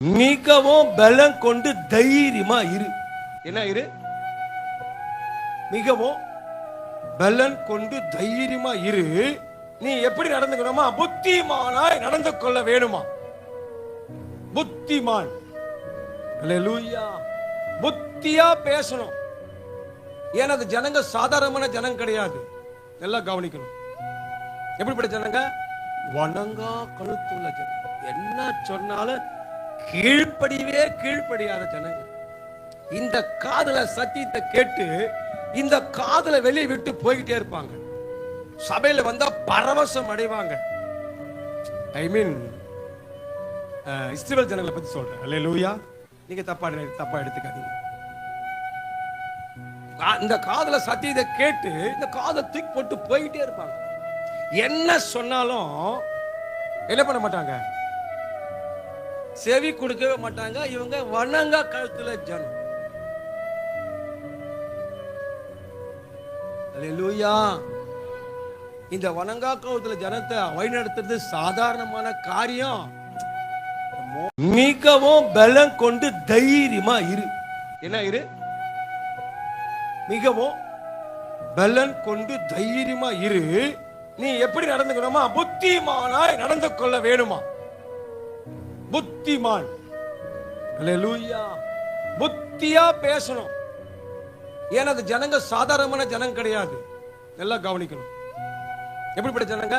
மிகவும் பலம் கொண்டு தைரியமா இரு. என்ன இரு? மிகவும் பலன் கொண்டு தைரியமா இரு. நீ எப்படி நடந்துக்கணுமா? புத்திமானாய் நடந்து கொள்ள வேணுமா? புத்திமான். அல்லேலூயா. புத்தியா பேசணும். ஏன்னா அது ஜனங்க சாதாரணமான ஜனங்க கிடையாது. எல்லாம் கவனிக்கணும். எப்படிப்பட்ட ஜனங்க? வணங்கா கழுத்துள்ள ஜனங்க. என்ன சொன்னாலும் கீழ்ப்படியாத ஜனங்க. இந்த காதுல சத்தியத்தை கேட்டு இந்த காதுல வெளியே விட்டு போயிட்டே இருப்பாங்க. சபையில வந்தா பரவசம் அடைவாங்க. ஐ மீன் இஸ்ரவேல் ஜனங்களை பத்தி சொல்றேன். அல்லேலூயா. நீங்க தப்பா எடுத்துக்காதீங்க. இந்த காதுல சத்தியத்தை கேட்டு இந்த காதை தூக்கி போட்டு போயிட்டே இருப்பாங்க. என்ன சொன்னாலும் என்ன பண்ண மாட்டாங்க? செவி கொடுக்கவே மாட்டாங்க. இவங்க வணங்கா கழுத்துல ஜனம். அல்லேலூயா. இந்த வணங்கா கழுத்துல ஜனத்தை வழிநடத்துறது சாதாரணமான காரியம். மிகவும் பலம் கொண்டு தைரியமா இரு. என்ன இரு? மிகவும் பலன் கொண்டு தைரியமா இரு. நீ எப்படி நடந்துக்கணுமா? புத்திமானாய் நடந்து கொள்ள வேணுமா? புத்திமான். அல்லேலூயா. புத்தியா பேசணும். ஏன்னா அது ஜனங்க சாதாரணமான ஜனங்க கிடையாது. எல்லாம் கவனிக்கணும். எப்படிப்பட்ட ஜனங்க?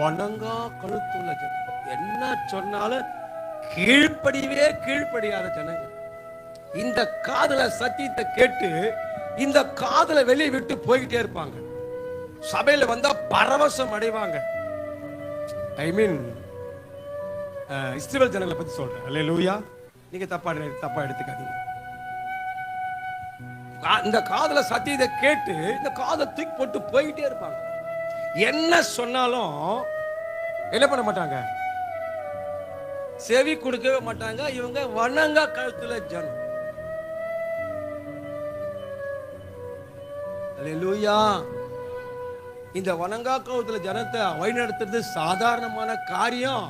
வணங்கா கழுத்துள்ள ஜனங்க. என்ன சொன்னாலும் கீழ்ப்படியாத ஜனங்க. இந்த காதுல சத்தியத்தை கேட்டு இந்த காதுல வெளியே விட்டு போயிட்டே இருப்பாங்க. சபையில வந்தா பரவசம் அடைவாங்க. ஐ மீன் இஸ்ரவேல் ஜனங்களை பத்தி சொல்றேன். அல்லேலூயா. நீங்க தப்பா எடுத்துக்காதீங்க. இந்த காதுல சத்தியத்தை கேட்டு இந்த காதை தூக்கி போட்டு போயிட்டே இருப்பாங்க. என்ன சொன்னாலும் என்ன பண்ண மாட்டாங்க? செவி கொடுக்கவே மாட்டாங்க. இவங்க வணங்கா கழுத்துல ஜனம். அல்லேலூயா. இந்த வணங்கா கழுத்துல ஜனத்தை வழிநடத்துறது சாதாரணமான காரியம்